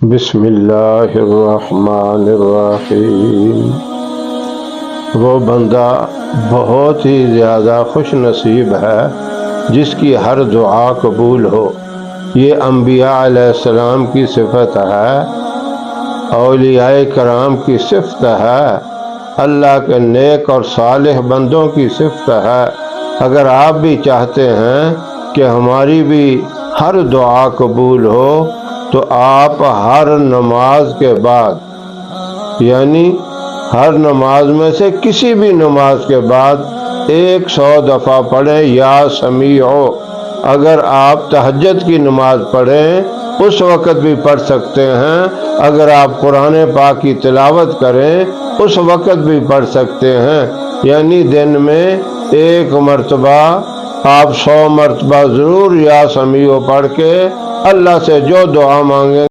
بسم اللہ الرحمن الرحیم۔ وہ بندہ بہت ہی زیادہ خوش نصیب ہے جس کی ہر دعا قبول ہو۔ یہ انبیاء علیہ السلام کی صفت ہے، اولیاء کرام کی صفت ہے، اللہ کے نیک اور صالح بندوں کی صفت ہے۔ اگر آپ بھی چاہتے ہیں کہ ہماری بھی ہر دعا قبول ہو تو آپ ہر نماز کے بعد، یعنی ہر نماز میں سے کسی بھی نماز کے بعد 100 دفعہ پڑھیں یا سمیع ہو۔ اگر آپ تہجد کی نماز پڑھیں اس وقت بھی پڑھ سکتے ہیں، اگر آپ قرآن پاک کی تلاوت کریں اس وقت بھی پڑھ سکتے ہیں، یعنی دن میں 1 مرتبہ آپ 100 مرتبہ ضرور یا سمیع پڑھ کے اللہ سے جو دعا مانگیں